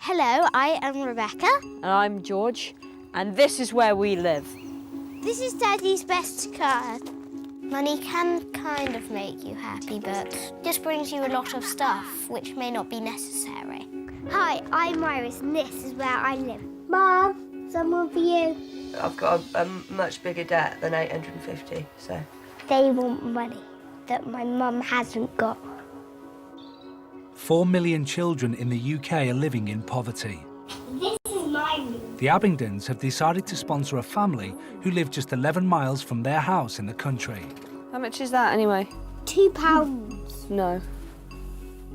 Hello, I am Rebecca. And I'm George, and this is where we live. This is Daddy's best card. Money can kind of make you happy, but just brings you a lot of stuff, which may not be necessary. Hi, I'm Iris, and this is where I live. Mom, someone for you. I've got a much bigger debt than 850, so... They want money that my mum hasn't got. 4 million children in the UK are living in poverty. This is my room. The Abingdons have decided to sponsor a family who live just 11 miles from their house in the country. How much is that anyway? £2. No.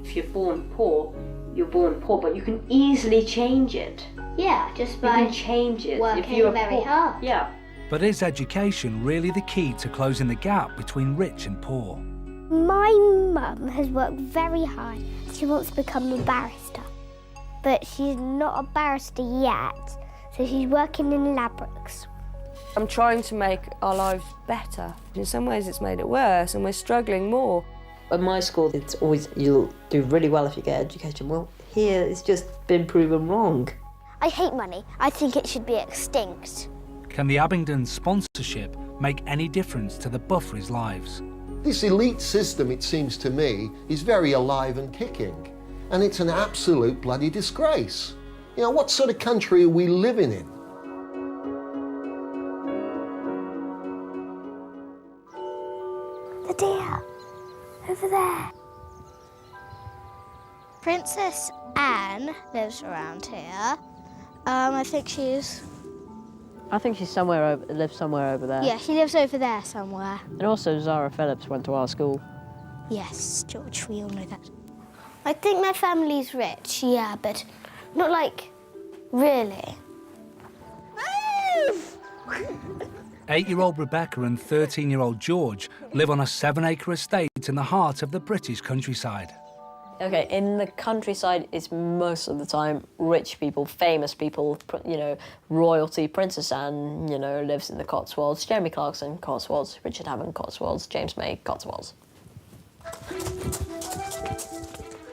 If you're born poor, but you can easily change it. Yeah, just You by can change it. working if you're very poor. hard. Yeah. But is education really the key to closing the gap between rich and poor? My mum has worked very hard. She wants to become a barrister. But she's not a barrister yet, so she's working in laboratories. I'm trying to make our lives better. In some ways it's made it worse and we're struggling more. At my school, it's always, you'll do really well if you get education. Well, here it's just been proven wrong. I hate money. I think it should be extinct. Can the Abingdon sponsorship make any difference to the Buffrys' lives? This elite system, it seems to me, is very alive and kicking. And it's an absolute bloody disgrace. You know, what sort of country are we living in? The deer, over there. Princess Anne lives around here. I think she's... I think she's lives somewhere over there. Yeah, she lives over there somewhere. And also Zara Phillips went to our school. Yes, George, we all know that. I think my family's rich, yeah, but not like, really. Move! 8-year-old Rebecca and 13-year-old George live on a 7-acre estate in the heart of the British countryside. Okay, in the countryside, it's most of the time rich people, famous people, you know, royalty. Princess Anne, you know, lives in the Cotswolds. Jeremy Clarkson, Cotswolds. Richard Hammond, Cotswolds. James May, Cotswolds.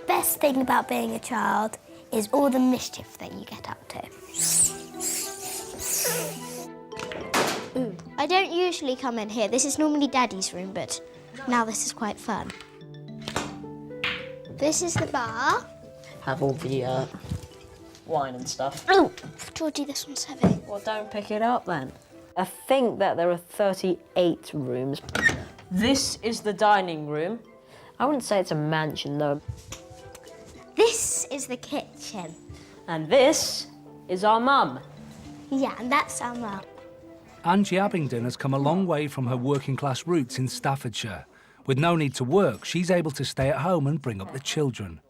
Best thing about being a child is all the mischief that you get up to. Ooh, I don't usually come in here. This is normally Daddy's room, but now this is quite fun. This is the bar. Have all the wine and stuff. Oh, Georgie, this one's heavy. Well, don't pick it up then. I think that there are 38 rooms. This is the dining room. I wouldn't say it's a mansion, though. This is the kitchen. And this is our mum. Yeah, and that's our mum. Angie Abingdon has come a long way from her working-class roots in Staffordshire. With no need to work, she's able to stay at home and bring up the children.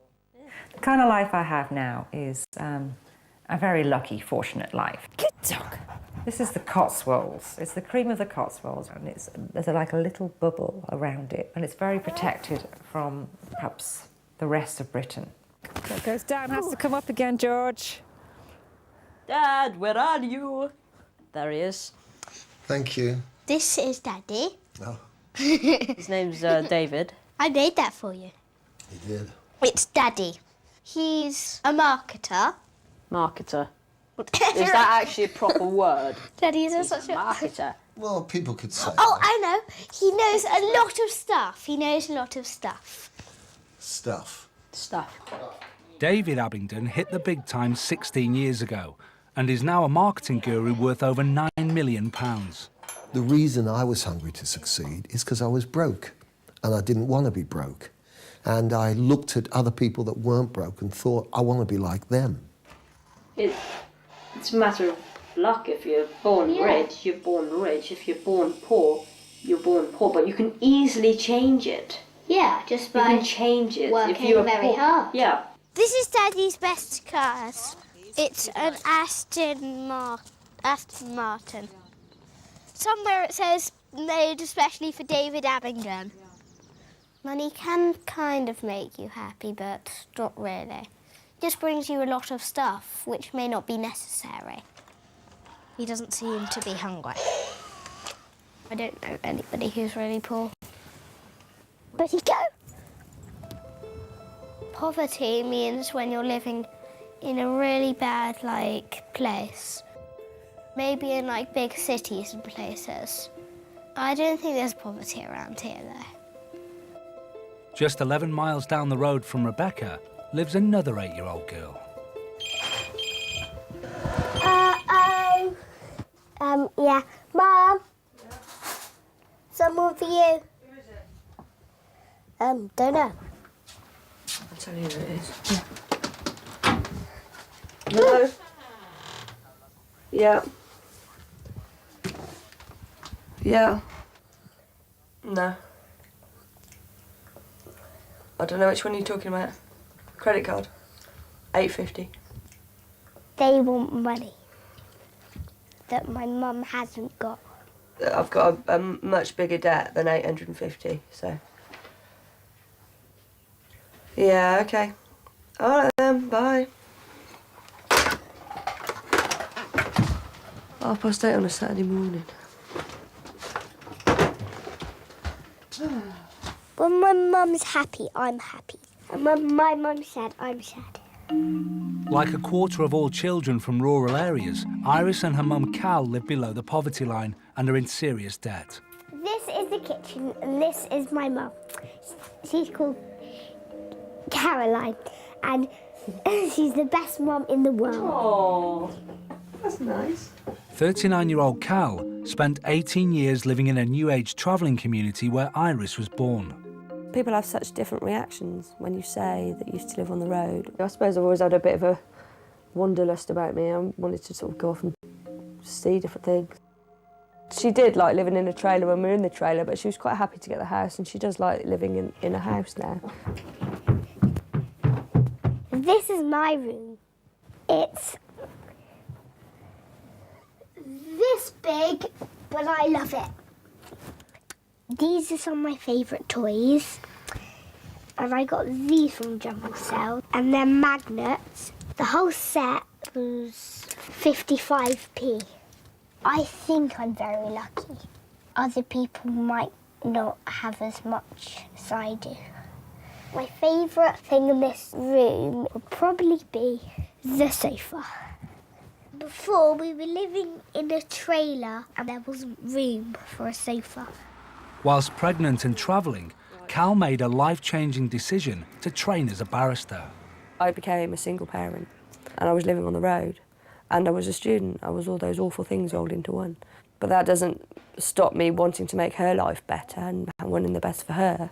The kind of life I have now is a very lucky, fortunate life. Good dog. This is the Cotswolds. It's the cream of the Cotswolds, and there's like a little bubble around it, and it's very protected from perhaps the rest of Britain. That goes down, has to come up again, George. Dad, where are you? There he is. Thank you. This is Daddy. Oh, His name's David. I made that for you. you did. It's Daddy. He's a marketer. Marketer. Is that actually a proper word? Daddy is such a... Marketer. Well, people could say Oh, that. I know. He knows a lot of stuff. He knows a lot of stuff. Stuff. Stuff. David Abingdon hit the big time 16 years ago and is now a marketing guru worth over £9 million. The reason I was hungry to succeed is because I was broke, and I didn't want to be broke. And I looked at other people that weren't broke and thought, I want to be like them. It's a matter of luck. If you're born rich, you're born rich. If you're born poor, you're born poor. But you can easily change it. Yeah, just You by can change it. working if you're very poor. hard. Yeah. This is Daddy's best car. It's an Aston Martin. Somewhere it says made especially for David Abingdon. Money can kind of make you happy, but not really. Just brings you a lot of stuff, which may not be necessary. He doesn't seem to be hungry. I don't know anybody who's really poor. But he go! Poverty means when you're living in a really bad, place. Maybe in, big cities and places. I don't think there's poverty around here, though. Just 11 miles down the road from Rebecca lives another 8-year-old girl. Yeah. Mum? Someone for you. Don't know. I'll tell you who it is. No. Yeah. Yeah. No. I don't know which one you're talking about. Credit card. $8.50. They want money that my mum hasn't got. I've got a much bigger debt than $850, so. Yeah, okay. All right then, bye. 8:30 on a Saturday morning. When my mum's happy, I'm happy. And when my mum sad, I'm sad. Like a quarter of all children from rural areas, Iris and her mum Cal live below the poverty line and are in serious debt. This is the kitchen and this is my mum. She's called Caroline and she's the best mum in the world. Oh, that's nice. 39-year-old Cal spent 18 years living in a New Age travelling community where Iris was born. People have such different reactions when you say that you used to live on the road. I suppose I've always had a bit of a wanderlust about me. I wanted to sort of go off and see different things. She did like living in a trailer when we were in the trailer, but she was quite happy to get the house, and she does like living in a house now. This is my room. It's this big, but I love it. These are some of my favourite toys. And I got these from Jungle Cell. And they're magnets. The whole set was 55p. I think I'm very lucky. Other people might not have as much as I do. My favourite thing in this room would probably be the sofa. Before, we were living in a trailer and there wasn't room for a sofa. Whilst pregnant and travelling, Cal made a life-changing decision to train as a barrister. I became a single parent and I was living on the road and I was a student. I was all those awful things rolled into one. But that doesn't stop me wanting to make her life better and wanting the best for her.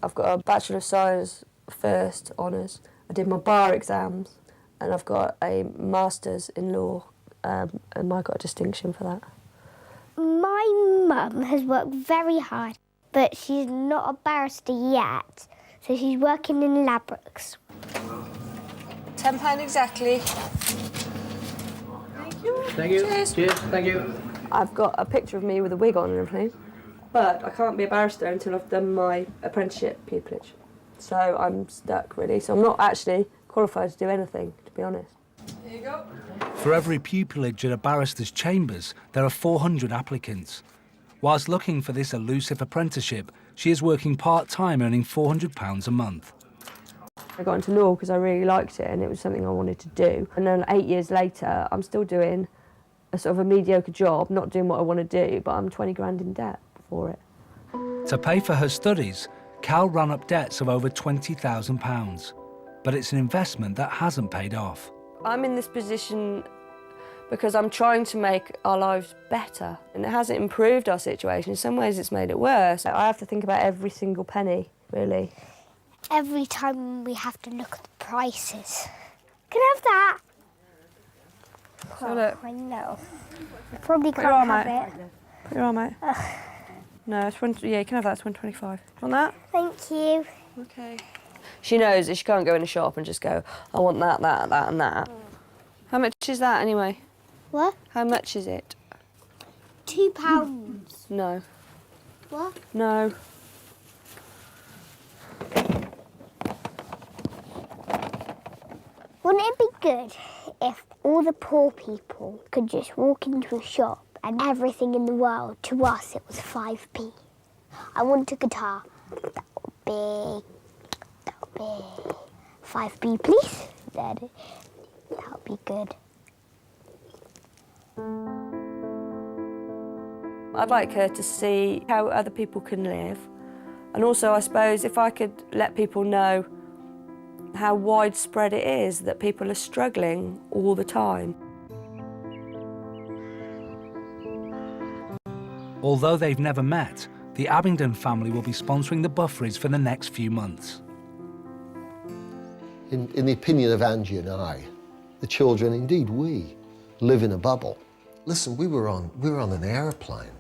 I've got a Bachelor of Science first honours. I did my bar exams and I've got a Master's in Law and I got a distinction for that. My mum has worked very hard, but she's not a barrister yet, so she's working in Labrooks. £10 exactly. Thank you. Cheers. Cheers. Thank you. I've got a picture of me with a wig on and everything, but I can't be a barrister until I've done my apprenticeship pupillage. So I'm stuck, really. So I'm not actually qualified to do anything, to be honest. Here you go. For every pupillage at a barrister's chambers, there are 400 applicants. Whilst looking for this elusive apprenticeship, she is working part-time, earning £400 a month. I got into law because I really liked it and it was something I wanted to do. And then 8 years later, I'm still doing a sort of a mediocre job, not doing what I want to do, but I'm 20 grand in debt for it. To pay for her studies, Cal ran up debts of over £20,000. But it's an investment that hasn't paid off. I'm in this position because I'm trying to make our lives better, and it hasn't improved our situation. In some ways, it's made it worse. I have to think about every single penny, really. Every time we have to look at the prices. Can I have that? So look. I know. I probably Put your can't arm have out. it. Put your arm out. No, it's yeah, you can have that. It's £1.25. Want that? Thank you. Okay. She knows that she can't go in a shop and just go, I want that, that, that, and that. How much is that anyway? What? How much is it? £2. No. What? No. Wouldn't it be good if all the poor people could just walk into a shop and everything in the world, to us, it was 5p? I want a guitar. That would be 5p, please. Daddy. be good. I'd like her to see how other people can live. And also, I suppose, if I could let people know how widespread it is, that people are struggling all the time. Although they've never met, the Abingdon family will be sponsoring the Bufferys for the next few months. In the opinion of Angie and I, the children, indeed we, live in a bubble. Listen, we were on an aeroplane.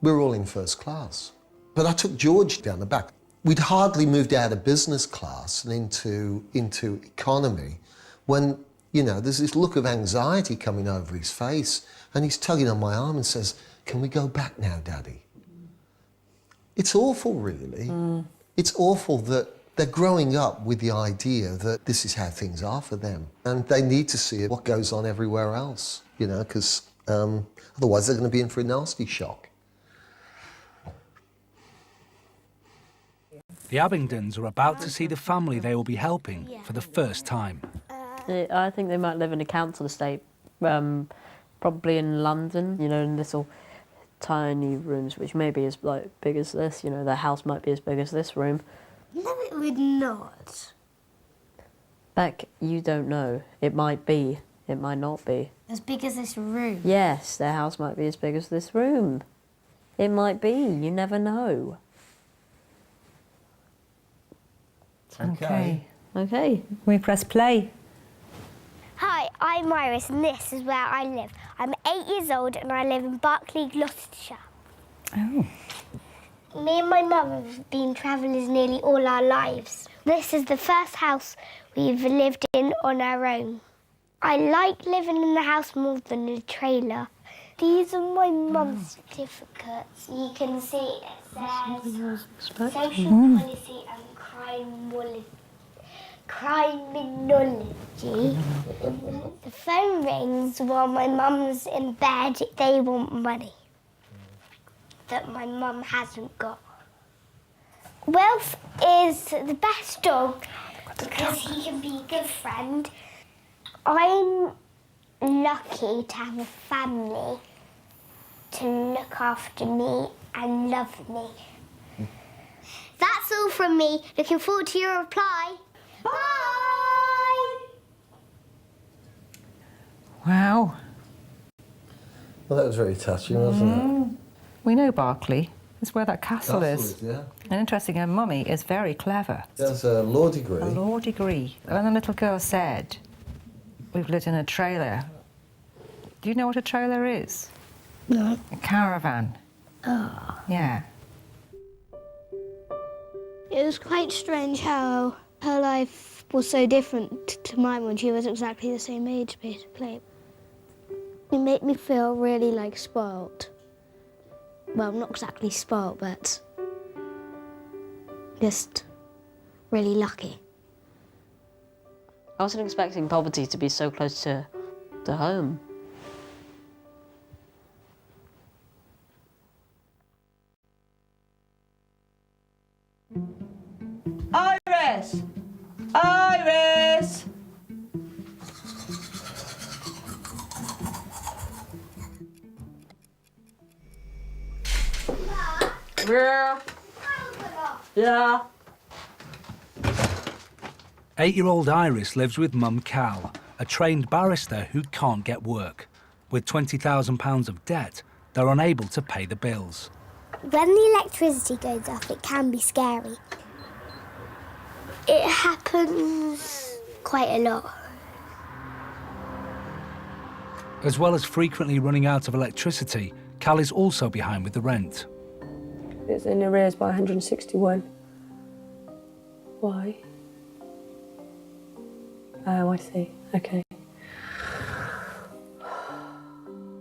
We were all in first class. But I took George down the back. We'd hardly moved out of business class and into economy when, you know, there's this look of anxiety coming over his face, and he's tugging on my arm and says, "Can we go back now, Daddy?" It's awful, really. It's awful that they're growing up with the idea that this is how things are for them, and they need to see what goes on everywhere else, you know, because otherwise they're going to be in for a nasty shock. The Abingdons are about to see the family they will be helping for the first time. I think they might live in a council estate, probably in London, you know, in little tiny rooms, which may be as big as this. You know, their house might be as big as this room. No, it would not. Beck, you don't know. It might be. It might not be. As big as this room? Yes, their house might be as big as this room. It might be. You never know. Okay. Okay. We press play. Hi, I'm Iris and this is where I live. I'm 8 years old and I live in Berkeley, Gloucestershire. Oh. Me and my mum have been travellers nearly all our lives. This is the first house we've lived in on our own. I like living in the house more than a trailer. These are my mum's certificates. You can see it says Social Policy and Criminology. The phone rings while my mum's in bed. They want money that my mum hasn't got. Wilf is the best dog because he can be a good friend. I'm lucky to have a family to look after me and love me. That's all from me. Looking forward to your reply. Bye! Wow. Well, that was very touching, wasn't it? We know Berkeley. That's where that castle is. Yeah. And interesting, her mummy is very clever. She has a law degree. A law degree. When the little girl said, "We've lived in a trailer," do you know what a trailer is? No. A caravan. Oh. Yeah. It was quite strange how her life was so different to mine when she was exactly the same age, basically. It made me feel really, spoilt. Well, not exactly spoilt, but just really lucky. I wasn't expecting poverty to be so close to home. Iris! Iris! Yeah. Yeah. 8-year-old Iris lives with mum Cal, a trained barrister who can't get work. With £20,000 of debt, they're unable to pay the bills. When the electricity goes off, it can be scary. It happens quite a lot. As well as frequently running out of electricity, Cal is also behind with the rent. It's in arrears by 161. Why? Oh, I see. Okay.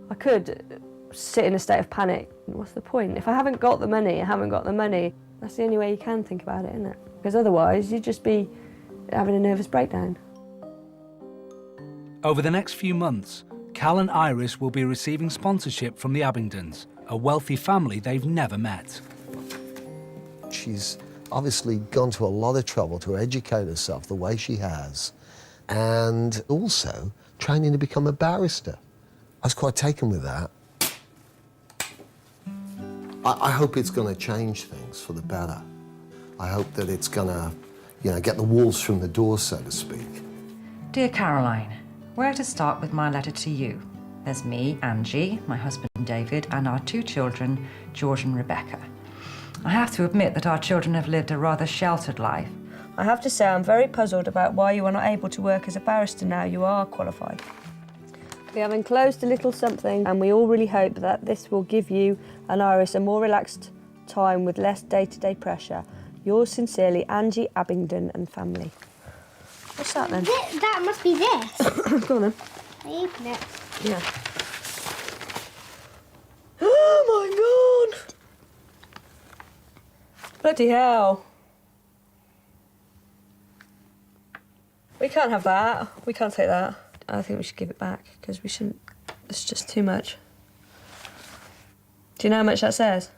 I could sit in a state of panic. What's the point? If I haven't got the money, I haven't got the money. That's the only way you can think about it, isn't it? Because otherwise, you'd just be having a nervous breakdown. Over the next few months, Cal and Iris will be receiving sponsorship from the Abingdons, a wealthy family they've never met. She's obviously gone to a lot of trouble to educate herself the way she has, and also training to become a barrister. I was quite taken with that. I hope it's going to change things for the better. I hope that it's going to, get the wolves from the door, so to speak. Dear Caroline, where to start with my letter to you? There's me, Angie, my husband David, and our 2 children, George and Rebecca. I have to admit that our children have lived a rather sheltered life. I have to say I'm very puzzled about why you are not able to work as a barrister now you are qualified. We have enclosed a little something, and we all really hope that this will give you and Iris a more relaxed time with less day-to-day pressure. Yours sincerely, Angie Abingdon and family. What's that then? That must be this. Go on then. I open it. Yeah. Oh my God! Bloody hell. We can't have that. We can't take that. I think we should give it back because we shouldn't. It's just too much. Do you know how much that says?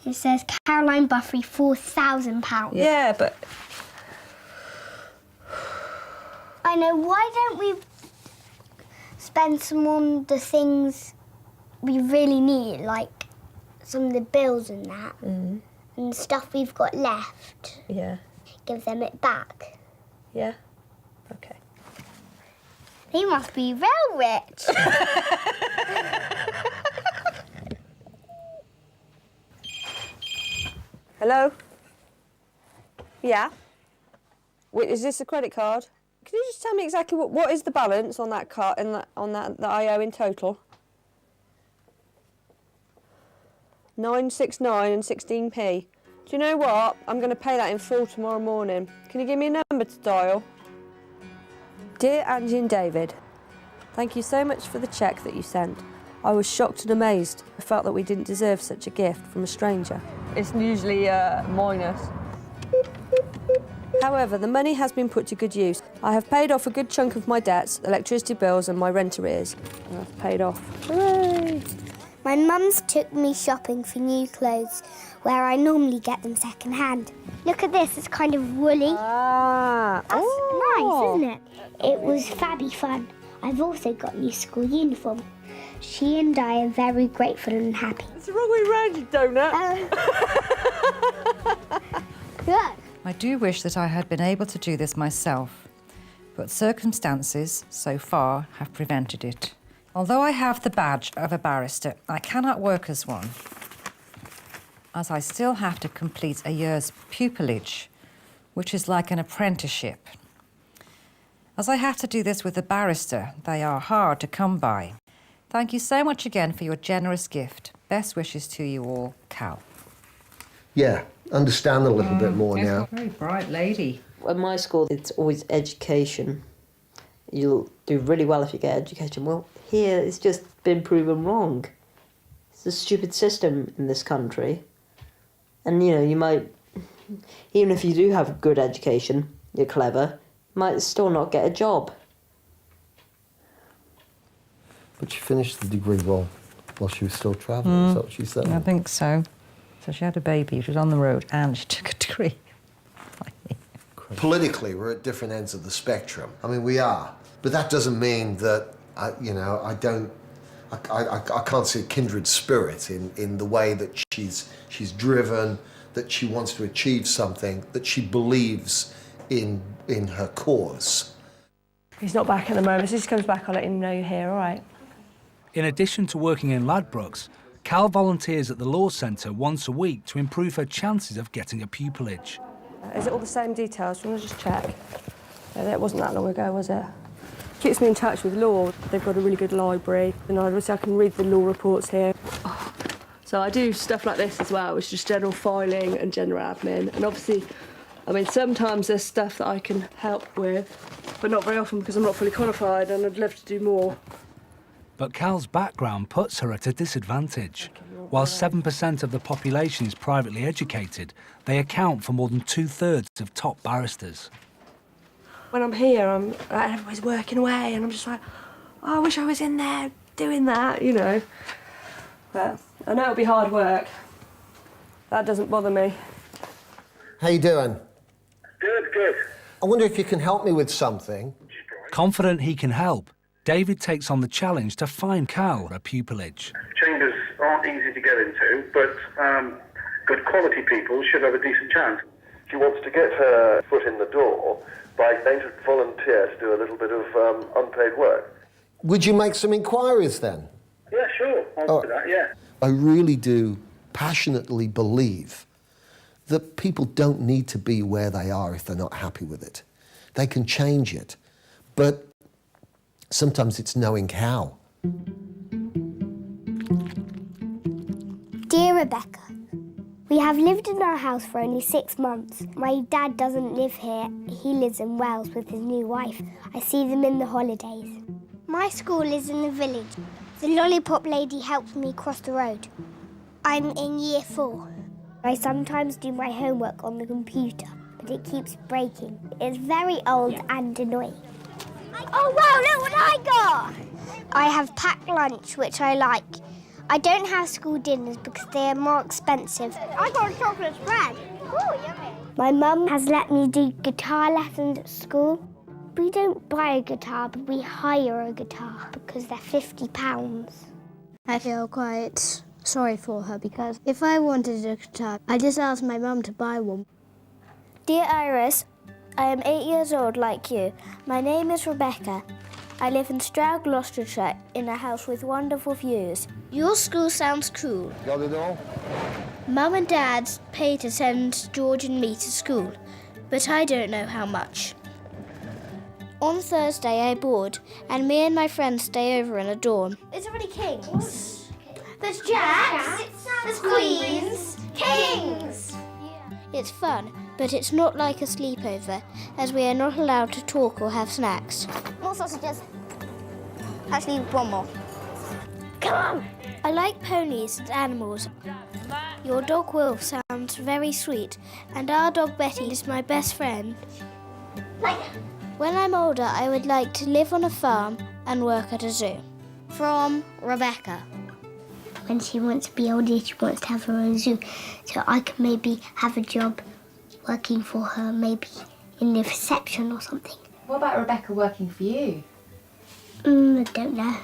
It says Caroline Buffrey, £4,000. Yeah, but I know. Why don't we spend some on the things we really need, like some of the bills and that, and the stuff we've got left? yeah, Give them it back. yeah, okay. He must be real rich. Hello? Yeah? Wait, is this a credit card? Can you just tell me exactly what is the balance on that card and on that I owe in total? 969 and 16p. Do you know what? I'm going to pay that in full tomorrow morning. Can you give me a number to dial? Dear Angie and David, thank you so much for the cheque that you sent. I was shocked and amazed. I felt that we didn't deserve such a gift from a stranger. It's usually minus. However, the money has been put to good use. I have paid off a good chunk of my debts, electricity bills and my rent arrears. And I've paid off. Hooray! My mum's took me shopping for new clothes, where I normally get them second-hand. Look at this, it's kind of woolly. Ah, That's nice, isn't it? It was fabby fun. I've also got a new school uniform. She and I are very grateful and happy. It's the wrong way round, you donut. Good. I do wish that I had been able to do this myself, but circumstances, so far, have prevented it. Although I have the badge of a barrister, I cannot work as one, as I still have to complete a year's pupillage, which is like an apprenticeship. As I have to do this with a barrister, they are hard to come by. Thank you so much again for your generous gift. Best wishes to you all, Cal. Yeah, understand a little bit more now. Very bright lady. At my school, it's always education. You'll do really well if you get education. Well, here it's just been proven wrong. It's a stupid system in this country. And, you might, even if you do have good education, you're clever, you might still not get a job. But she finished the degree while she was still travelling, is that what she said? I think so. So she had a baby, she was on the road, and she took a degree. Politically, we're at different ends of the spectrum. I mean, we are. But that doesn't mean that, I can't see a kindred spirit in the way that she's driven, that she wants to achieve something, that she believes in her cause. He's not back at the moment. As soon as he comes back, I'll let him know you're here, all right? In addition to working in Ladbrokes, Cal volunteers at the Law Centre once a week to improve her chances of getting a pupillage. Is it all the same details? Do you want to just check? Yeah, that wasn't that long ago, was it? Keeps me in touch with law. They've got a really good library, and obviously I can read the law reports here. So I do stuff like this as well, which is just general filing and general admin. And obviously, sometimes there's stuff that I can help with, but not very often because I'm not fully qualified and I'd love to do more. But Cal's background puts her at a disadvantage. While 7% of the population is privately educated, they account for more than 2/3 of top barristers. When I'm here, everybody's working away, and I'm just like, oh, I wish I was in there doing that, But I know it'll be hard work. That doesn't bother me. How you doing? Good. I wonder if you can help me with something. Confident he can help, David takes on the challenge to find Cal a pupillage. Chambers aren't easy to get into, but good quality people should have a decent chance. She wants to get her foot in the door by going to volunteer to do a little bit of unpaid work. Would you make some inquiries then? Yeah, sure. I'll do that, yeah. I really do passionately believe that people don't need to be where they are if they're not happy with it. They can change it, but sometimes it's knowing how. Dear Rebecca, we have lived in our house for only 6 months. My dad doesn't live here. He lives in Wales with his new wife. I see them in the holidays. My school is in the village. The lollipop lady helped me cross the road. I'm in year 4. I sometimes do my homework on the computer, but it keeps breaking. It's very old and annoying. Oh wow, look what I got! I have packed lunch, which I like. I don't have school dinners because they are more expensive. I got a chocolate spread. Oh, yummy. My mum has let me do guitar lessons at school. We don't buy a guitar, but we hire a guitar because they're £50. I feel quite sorry for her because if I wanted a guitar, I just asked my mum to buy one. Dear Iris, I am 8 years old like you. My name is Rebecca. I live in Stroud, Gloucestershire, in a house with wonderful views. Your school sounds cool. Got it all? Mum and Dad pay to send George and me to school, but I don't know how much. On Thursday I board, and me and my friends stay over in a dorm. Is there any kings? There's jacks, there's queens, kings! It's fun, but it's not like a sleepover, as we are not allowed to talk or have snacks. More sausages. Actually, one more. Come on! I like ponies and animals. Your dog Wolf sounds very sweet, and our dog Betty is my best friend. When I'm older, I would like to live on a farm and work at a zoo. From Rebecca. When she wants to be older, she wants to have her own zoo. So I can maybe have a job working for her, maybe in the reception or something. What about Rebecca working for you? I don't know.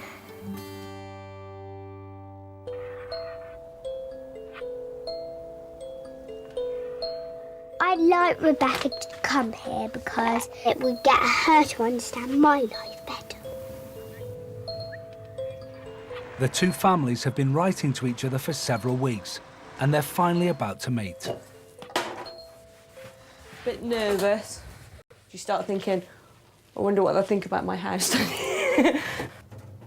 I'd like Rebecca to come here because it would get her to understand my life better. The two families have been writing to each other for several weeks, and they're finally about to meet. Bit nervous. You start thinking, I wonder what they'll think about my house.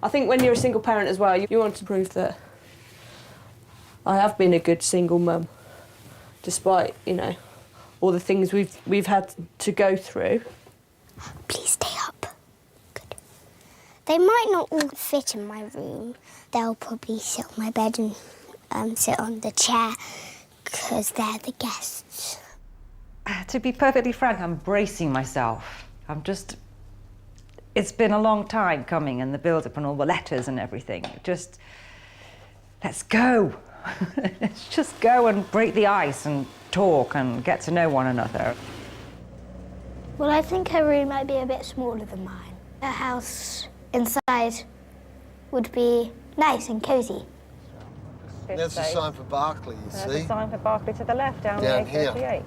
I think when you're a single parent as well, you want to prove that I have been a good single mum, despite, you know, all the things we've had to go through. Please stay up. Good. They might not all fit in my room. They'll probably sit on my bed and sit on the chair because they're the guests. To be perfectly frank, I'm bracing myself. It's been a long time coming, and the build-up and all the letters and everything. Let's go. Let's just go and break the ice and talk and get to know one another. Well, I think her room might be a bit smaller than mine. Her house inside would be nice and cosy. There's a sign for Barclay, you see. There's a sign for Barclay to the left, down here. 38.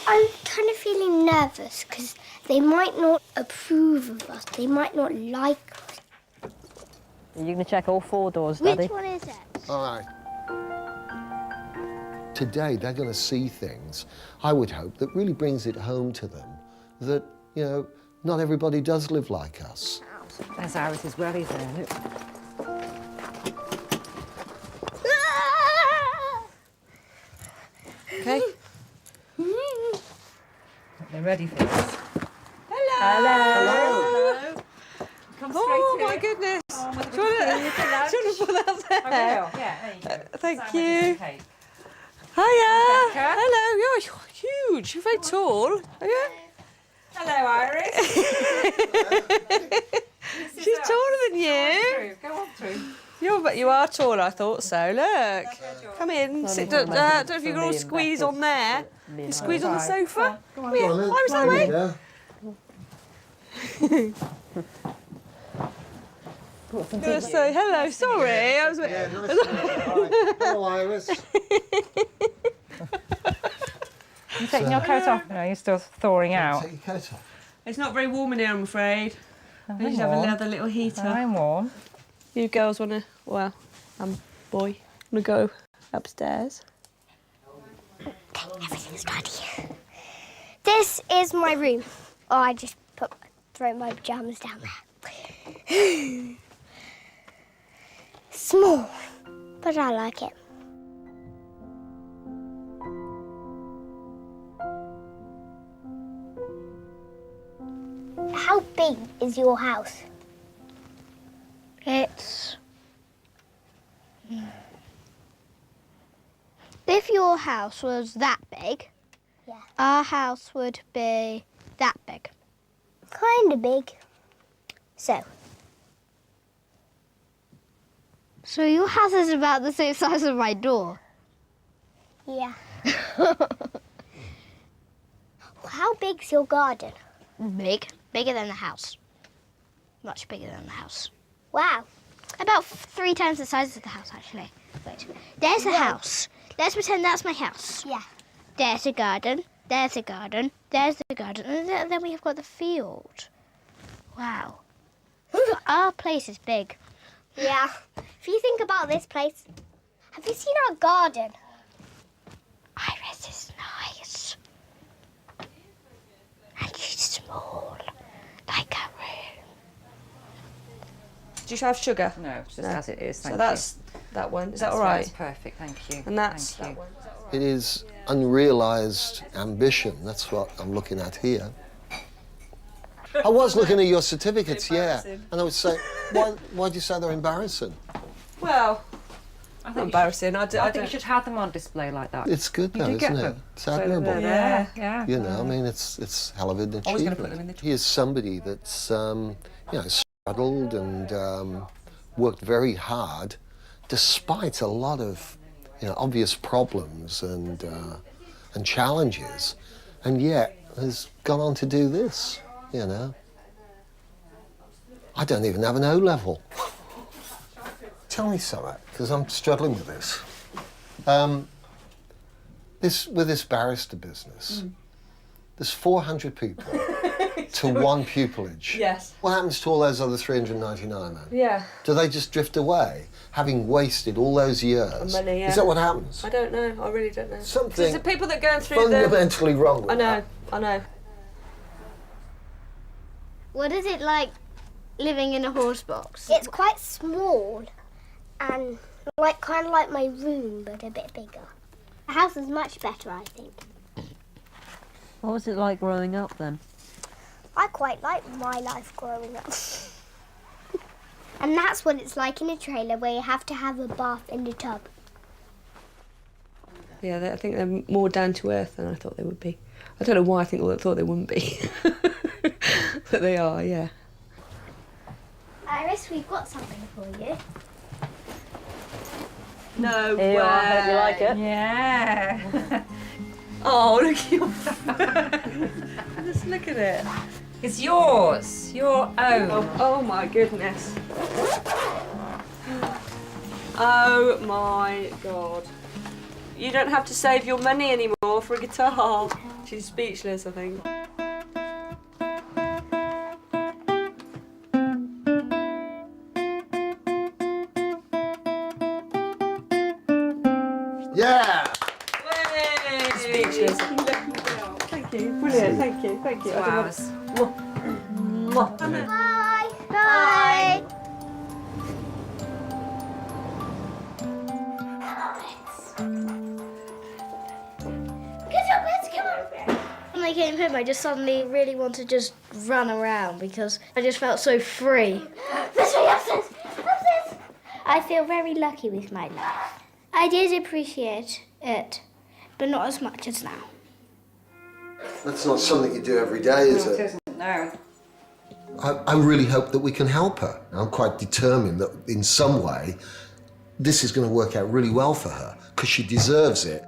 I'm kind of feeling nervous because they might not approve of us. They might not like us. Are you going to check all 4 doors, Daddy? Which one is it? All right. Today, they're going to see things, I would hope, that really brings it home to them that, you know, not everybody does live like us. There's Iris's wellies there, look. Okay? They're ready for this. Hello. Come Oh, my goodness. Do you want to put that there? I will. Yeah, there you go. Thank Sandwich you. and cake. Hiya. Rebecca. Hello. You're huge. You're very tall. Are you? Hello, Iris. She's taller than you. Go on through. You're but you are tall, I thought so. Look. Come in. Sit, don't know if you can all squeeze on there. You squeeze on the sofa. Come here. Iris, that way. Gonna say hello, sorry. I was Hello, Iris. You taking your coat off? No, you're still thawing out. Take your coat off. It's not very warm in here, I'm afraid. We should have another little heater. I'm warm. You girls wanna, well, boy, wanna go upstairs? Everything's ready. This is my room. Oh, I just throw my pyjamas down there. Small, but I like it. How big is your house? It's... If your house was that big, Yeah. our house would be that big. Kind of big. So your house is about the same size as my door. yeah. How big's your garden? Big. Bigger than the house. Much bigger than the house. Wow. About 3 times the size of the house, actually. Wait. There's a house. Let's pretend that's my house. Yeah. There's a garden. There's a garden. There's the garden. And then we have got the field. Wow. Our place is big. Yeah. If you think about this place, have you seen our garden? Iris is nice. And she's small. Like a room. Do you have sugar? No, just as it is, thank So that's that one. Is that all right? That's perfect, thank you. And that's Thank you. It is unrealised ambition. That's what I'm looking at here. I was looking at your certificates, yeah. And I would say, why do you say they're embarrassing? Well, not embarrassing. I I think you should have them on display like that. It's good though, do get isn't it? them. It's admirable. Yeah. You know, I mean, it's hell of an achievement. I was going to put them in the... He is somebody that's, you know, struggled and worked very hard, despite a lot of, you know, obvious problems and challenges, and yet has gone on to do this. You know, I don't even have an O level. Tell me something, because I'm struggling with this. With this barrister business, there's 400 people to one pupillage. Yes. What happens to all those other 399 then? Yeah. Do they just drift away, having wasted all those years? Money, yeah. Is that what happens? I don't know. I really don't know. Something There's the people that go through fundamentally wrong with I know. that. I know. What is it like living in a horse box? It's quite small and kind of like my room, but a bit bigger. The house is much better, I think. What was it like growing up then? I quite like my life growing up. And that's what it's like in a trailer where you have to have a bath in the tub. Yeah, I think they're more down to earth than I thought they would be. I don't know why I thought they wouldn't be. But they are, yeah. Iris, we've got something for you. No Here you are, I hope you like it. Yeah. Oh, look at your Just look at it. It's yours, your own. Oh my goodness. Oh my God. You don't have to save your money anymore for a guitar. She's speechless, I think. Yeah! Speechless. Thank you. Brilliant. Thank you. Thank you. Flowers. Bye! Bye! When I came home, I just suddenly really wanted to just run around because I just felt so free. I feel very lucky with my life. I did appreciate it, but not as much as now. That's not something you do every day, is it? It isn't, no. I really hope that we can help her. I'm quite determined that in some way this is going to work out really well for her because she deserves it.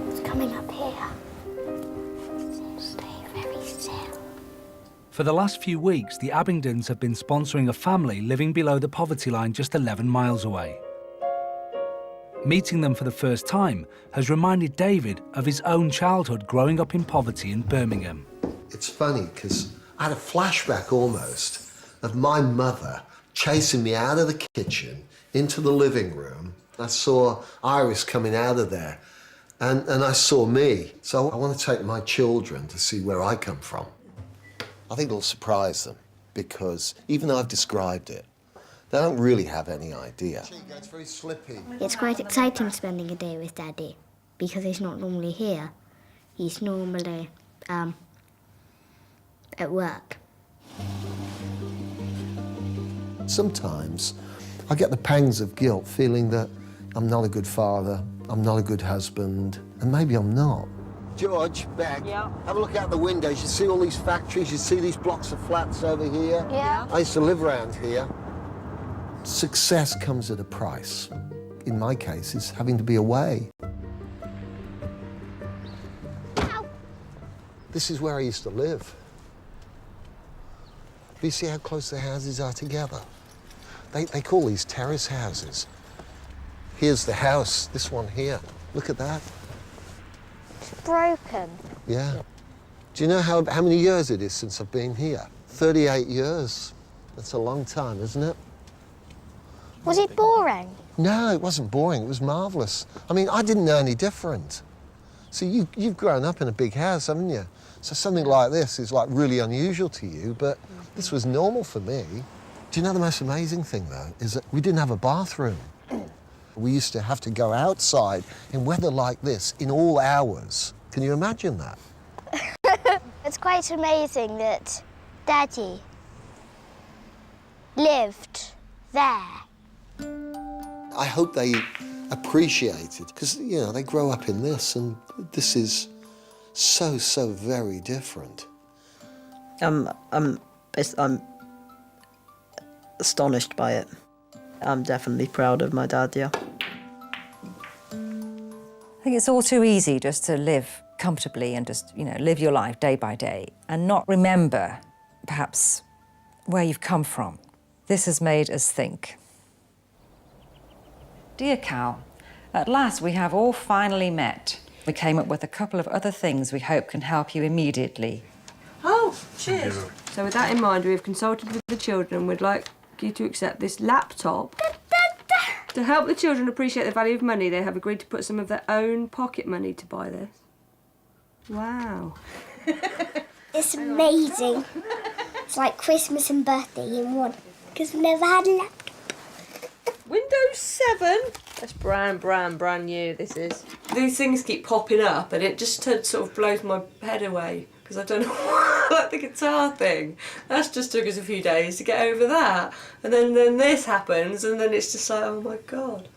It's coming up here. Stay very still. For the last few weeks, the Abingdons have been sponsoring a family living below the poverty line just 11 miles away. Meeting them for the first time has reminded David of his own childhood growing up in poverty in Birmingham. It's funny because I had a flashback almost of my mother chasing me out of the kitchen into the living room. I saw Iris coming out of there and I saw me. So I want to take my children to see where I come from. I think it'll surprise them because even though I've described it, they don't really have any idea. It's very slippy. It's quite exciting spending a day with Daddy because he's not normally here. He's normally at work. Sometimes I get the pangs of guilt feeling that I'm not a good father, I'm not a good husband, and maybe I'm not. George, Beck, have a look out the windows. You see all these factories, you see these blocks of flats over here? Yeah. I used to live around here. Success comes at a price. In my case, it's having to be away. Ow. This is where I used to live. Do you see how close the houses are together? They call these terrace houses. Here's the house, this one here. Look at that. It's broken. Yeah. Do you know how many years it is since I've been here? 38 years. That's a long time, isn't it? Was it boring? No, it wasn't boring. It was marvellous. I mean, I didn't know any different. So you've grown up in a big house, haven't you? So something like this is like really unusual to you, but this was normal for me. Do you know the most amazing thing, though, is that we didn't have a bathroom. We used to have to go outside in weather like this in all hours. Can you imagine that? It's quite amazing that Daddy lived there. I hope they appreciate it, because, you know, they grow up in this, and this is so, so very different. I'm astonished by it. I'm definitely proud of my dad, yeah. I think it's all too easy just to live comfortably and just, you know, live your life day by day and not remember, perhaps, where you've come from. This has made us think. Dear Cal, at last we have all finally met. We came up with a couple of other things we hope can help you immediately. Oh, cheers. So with that in mind, we have consulted with the children. We'd like you to accept this laptop. To help the children appreciate the value of money, they have agreed to put some of their own pocket money to buy this. Wow. It's amazing. It's like Christmas and birthday in one, because we've never had a laptop. Windows 7. That's brand new, this is. These things keep popping up and it just sort of blows my head away because I don't know, like the guitar thing. That's just took us a few days to get over that. And then this happens and then it's just like, oh my God.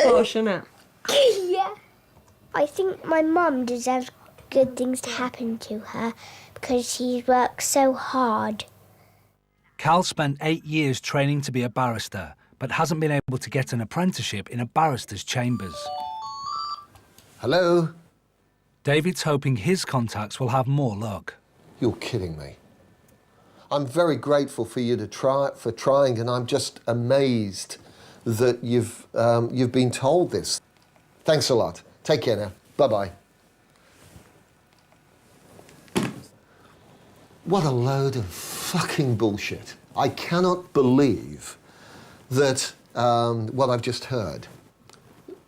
Gosh, isn't it? Yeah. I think my mum deserves good things to happen to her because she's worked so hard. Cal spent 8 years training to be a barrister, but hasn't been able to get an apprenticeship in a barrister's chambers. Hello? David's hoping his contacts will have more luck. You're kidding me. I'm very grateful for you for trying, and I'm just amazed that you've been told this. Thanks a lot. Take care now. Bye-bye. What a load of fucking bullshit. I cannot believe that what I've just heard.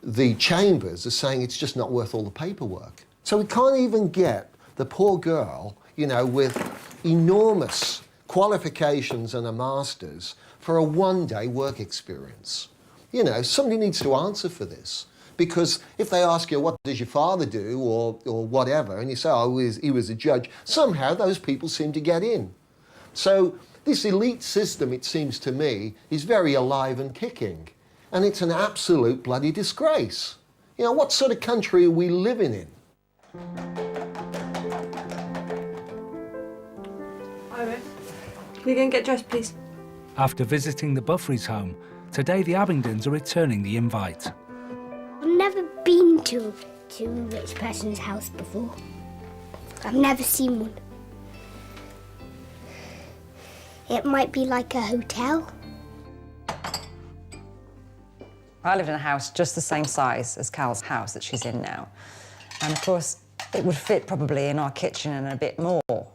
The chambers are saying it's just not worth all the paperwork. So we can't even get the poor girl, you know, with enormous qualifications and a master's for a one-day work experience. You know, somebody needs to answer for this. Because if they ask you, what does your father do, or whatever, and you say, oh, he was a judge, somehow those people seem to get in. So this elite system, it seems to me, is very alive and kicking. And it's an absolute bloody disgrace. You know, what sort of country are we living in? Iris, can you go and get dressed, please? After visiting the Buffrys' home, today the Abingdons are returning the invite. I've never been to a rich person's house before. I've never seen one. It might be like a hotel. I lived in a house just the same size as Cal's house that she's in now. And of course, it would fit probably in our kitchen and a bit more. You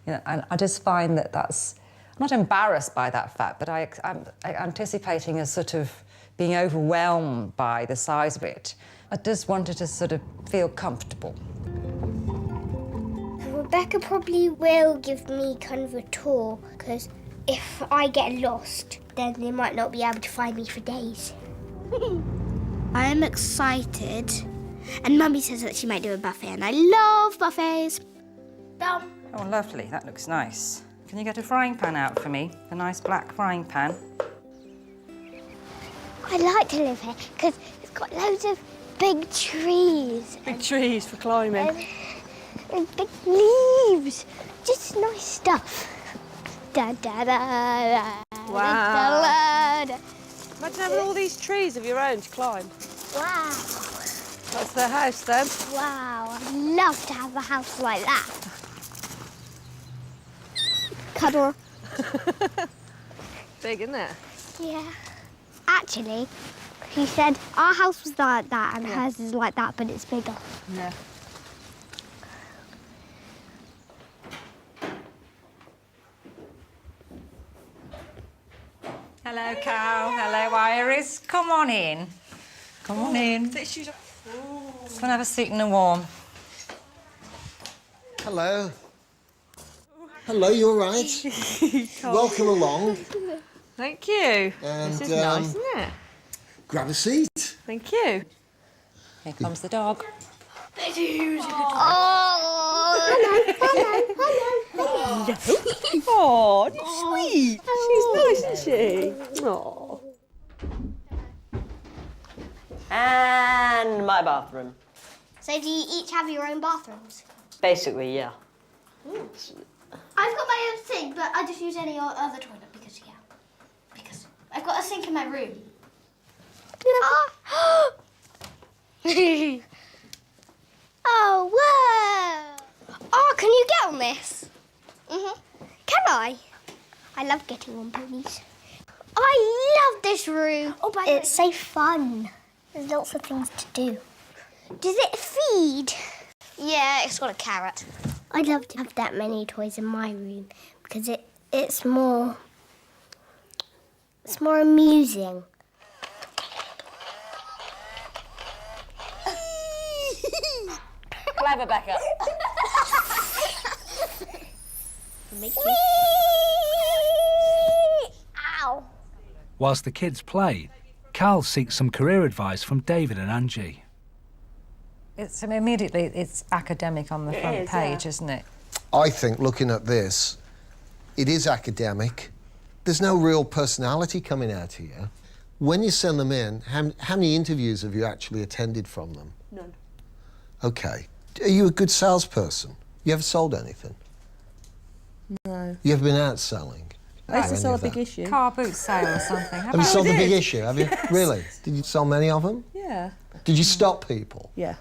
know, and I just find that that's... I'm not embarrassed by that fact, but I'm anticipating a sort of being overwhelmed by the size of it. I just wanted to sort of feel comfortable. Rebecca probably will give me kind of a tour, because if I get lost, then they might not be able to find me for days. I am excited, and Mummy says that she might do a buffet, and I love buffets. Oh, lovely. That looks nice. Can you get a frying pan out for me? A nice black frying pan. I like to live here, because it's got loads of big trees. Big trees for climbing. And big leaves. Just nice stuff. Da da da da. Wow. Da, da, da. Imagine having all these trees of your own to climb. Wow. That's their house then. Wow. I'd love to have a house like that. Cuddle. Big, isn't it? Yeah. Actually, he said our house was like that and hers is like that, but it's bigger. Yeah. Hello, Cal. Hello, Iris. Come on in. Come on in. Come and have a seat in the warm. Hello. Hello, you all right? Welcome along. Thank you. And, this is nice, isn't it? Grab a seat. Thank you. Here comes the dog. Oh, sweet. She's nice, isn't she? Oh. And my bathroom. So do you each have your own bathrooms? Basically, yeah. I've got my own sink, but I just use any other toilet because I've got a sink in my room. Oh, whoa! Oh, can you get on this? Can I? I love getting on ponies. I love this room. Oh, by it's so fun. There's lots of things to do. Does it feed? Yeah, it's got a carrot. I'd love to have that many toys in my room because it's more amusing. Clever, Becca. Ow! Whilst the kids play, Cal seeks some career advice from David and Angie. It's immediately it's academic on the front page, isn't it? I think, looking at this, it is academic. There's no real personality coming out here. When you send them in, how many interviews have you actually attended from them? None. Okay. Are you a good salesperson? You ever sold anything? No. You ever been out selling? I used to Or sell any a of big that? issue. Car boot sale or something. Have you sold a big issue, have you? Yes. Really? Did you sell many of them? Yeah. Did you stop people? Yeah.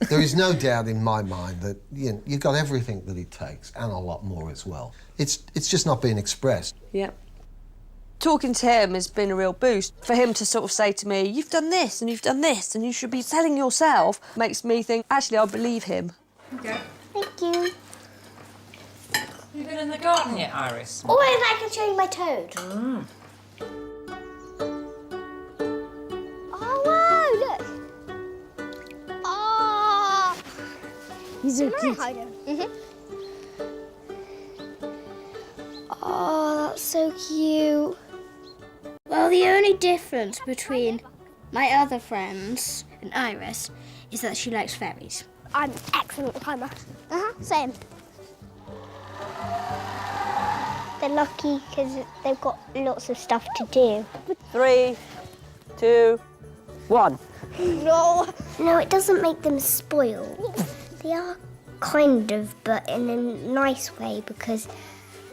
There is no doubt in my mind that you've got everything that it takes, and a lot more as well. It's just not being expressed. Yeah. Talking to him has been a real boost. For him to sort of say to me, you've done this and you've done this and you should be selling yourself, makes me think, actually, I'll believe him. Okay. Thank you. You been in the garden yet, Iris? Oh, and I can show you my toad. Oh, wow, look. Oh. He's so Can I hide him? Oh, that's so cute. Well, the only difference between my other friends and Iris is that she likes fairies. I'm an excellent climber. Same. They're lucky because they've got lots of stuff to do. 3, 2, 1. No. No, it doesn't make them spoiled. They are kind of, but in a nice way because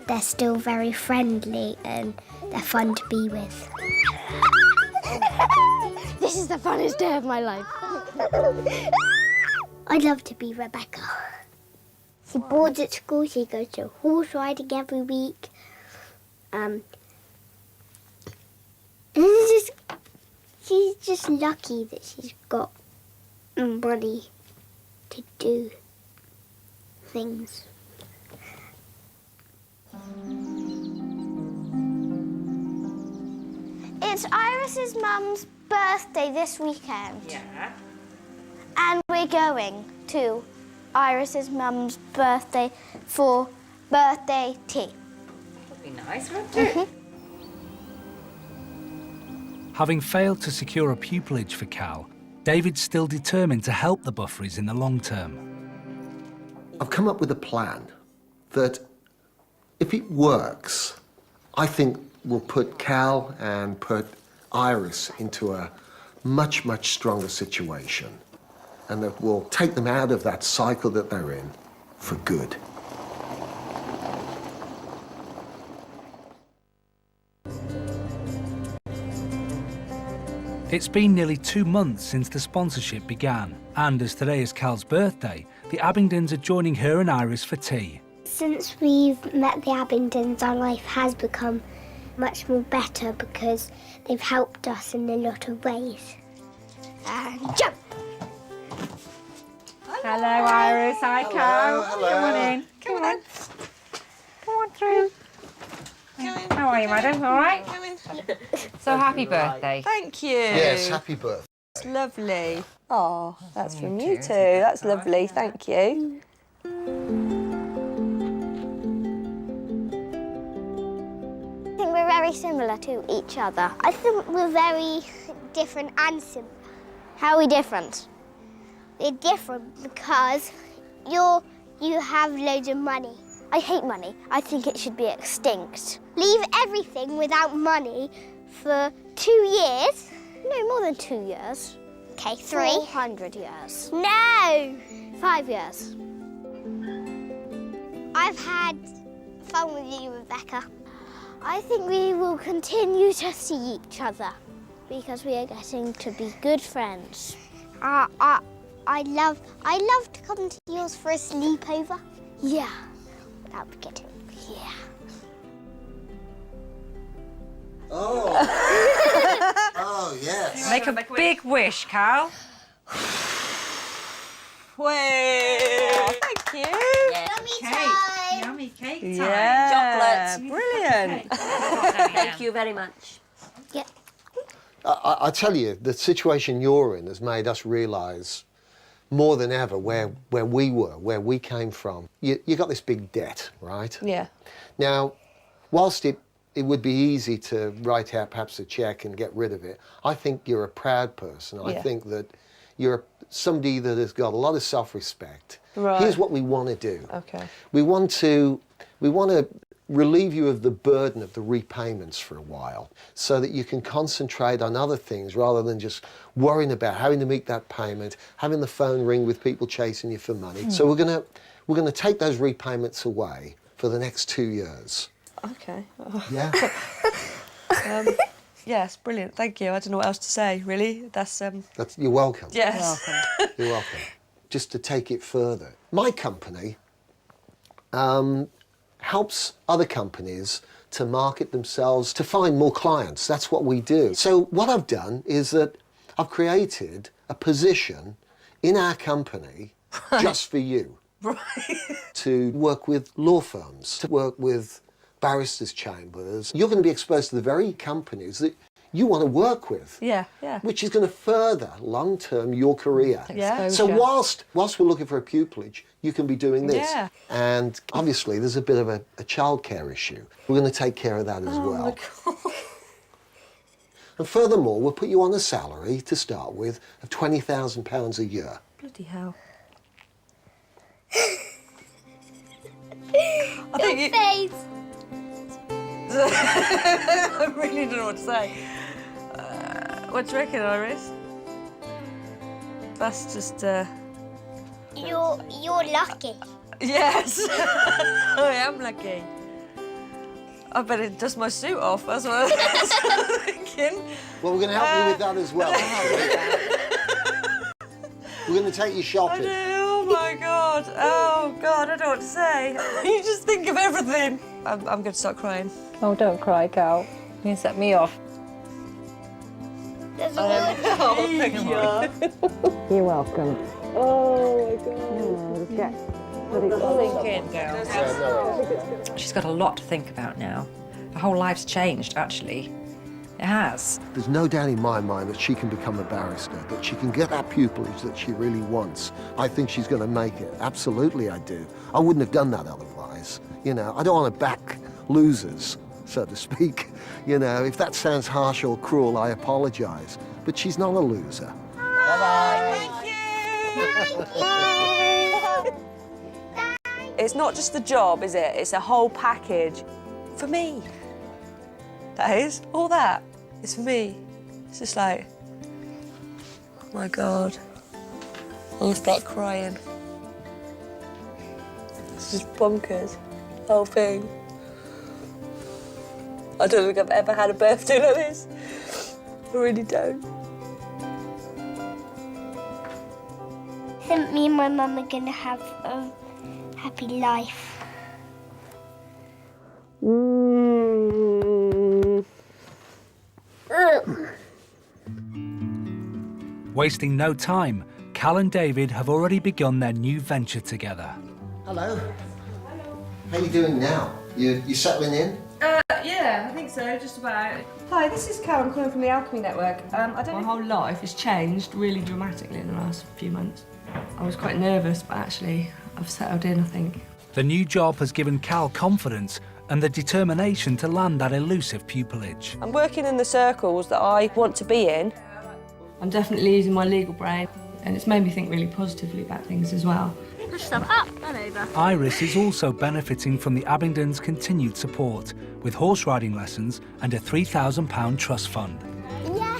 they're still very friendly and they're fun to be with. This is the funnest day of my life. I'd love to be Rebecca. She boards at school, she goes to horse riding every week. And she's just lucky that she's got money to do things. It's Iris's mum's birthday this weekend. Yeah. And we're going to Iris's mum's birthday for birthday tea. Would be nice, wouldn't it? Having failed to secure a pupillage for Cal, David's still determined to help the Bufferys in the long term. I've come up with a plan that, if it works, I think will put Cal and put Iris into a much, much stronger situation, and that will take them out of that cycle that they're in for good. It's been nearly 2 months since the sponsorship began, and as today is Cal's birthday, the Abingdons are joining her and Iris for tea. Since we've met the Abingdons, our life has become much more better because they've helped us in a lot of ways. And jump! Hello, Iris. Hi, Cal. hello. Come on in. Come on. Come on through. How are you, madam? All right? So happy birthday. Thank you. Yes, happy birthday. That's lovely. Oh, that's from you too. That's lovely. Thank you. I think we're very similar to each other. I think we're very different and similar. How are we different? We're different because you have loads of money. I hate money. I think it should be extinct. Leave everything without money for 2 years. No, more than 2 years. Okay, 3. 400 years. No! 5 years. I've had fun with you, Rebecca. I think we will continue to see each other because we are getting to be good friends. I'd love to come to yours for a sleepover. Yeah. That would be good. Yeah. Oh. Oh, yes. Make a big wish, Cal. Way. Thank you. Yummy time! Yummy cake time. Yeah. Chocolates. Brilliant. Thank you very much. Yeah. I tell you, the situation you're in has made us realise more than ever where we were, where we came from. You got this big debt, right? Yeah. Now, whilst it would be easy to write out perhaps a cheque and get rid of it, I think you're a proud person. I Yeah. think that you're somebody that has got a lot of self-respect. Right. Here's what we want to do. Okay. We want to relieve you of the burden of the repayments for a while so that you can concentrate on other things rather than just worrying about having to meet that payment, having the phone ring with people chasing you for money. So we're going to take those repayments away for the next 2 years. Okay. Yeah. Yes, brilliant. Thank you. I don't know what else to say, really. You're welcome. Yes. You're welcome. Just to take it further, my company helps other companies to market themselves, to find more clients. That's what we do. So what I've done is that I've created a position in our company just for you. Right. To work with law firms, to work with barristers' chambers. You're going to be exposed to the very companies that you want to work with. Yeah, yeah. Which is going to further long-term your career. Yeah. So whilst we're looking for a pupillage, you can be doing this. Yeah. And obviously there's a bit of a childcare issue. We're going to take care of that as well. My God. And furthermore, we'll put you on a salary to start with of £20,000 a year. Bloody hell. I think you... Face! I really don't know what to say. What do you reckon, Iris? That's just, You're lucky. yes, I am lucky. I better dust my suit off, that's what I was thinking. Well, we're going to help you with that as well. We're going to take you shopping. Oh my God, oh God, I don't know what to say. You just think of everything. I'm going to start crying. Oh, don't cry, Cal. You set me off. There's a word. Oh, thank you. You're welcome. Oh my God. She's got a lot to think about now. Her whole life's changed, actually. It has. There's no doubt in my mind that she can become a barrister, that she can get that pupillage that she really wants. I think she's going to make it. Absolutely, I do. I wouldn't have done that otherwise. You know, I don't want to back losers, so to speak. You know, if that sounds harsh or cruel, I apologise. But she's not a loser. Bye-bye. Thank you. It's not just the job, is it? It's a whole package. For me. That is. All that is for me. It's just like, oh my God. I'm gonna start crying. It's just bonkers, the whole thing. I don't think I've ever had a birthday like this. I really don't. I think me and my mum are going to have a happy life. Wasting no time, Cal and David have already begun their new venture together. Hello. How you doing now? You settling in? Yeah, I think so, just about. Hi, this is Cal. I'm calling from the Alchemy Network. My whole life has changed really dramatically in the last few months. I was quite nervous, but actually I've settled in, I think. The new job has given Cal confidence and the determination to land that elusive pupillage. I'm working in the circles that I want to be in. I'm definitely using my legal brain, and it's made me think really positively about things as well. Push them up and over. Iris is also benefiting from the Abingdons' continued support, with horse riding lessons and a £3,000 trust fund. Yeah.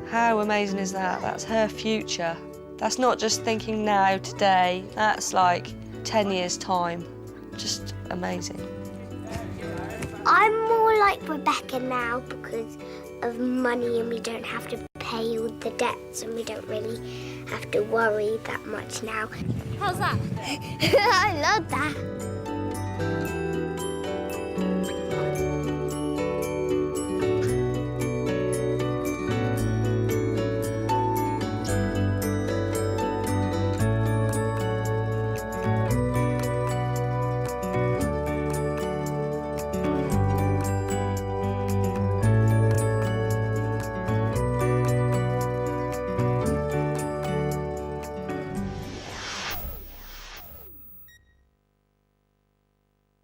How amazing is that? That's her future. That's not just thinking now, today. That's like 10 years' time. Just amazing. I'm more like Rebecca now because of money, and we don't have to pay all the debts, and we don't really have to worry that much now. How's that? I love that.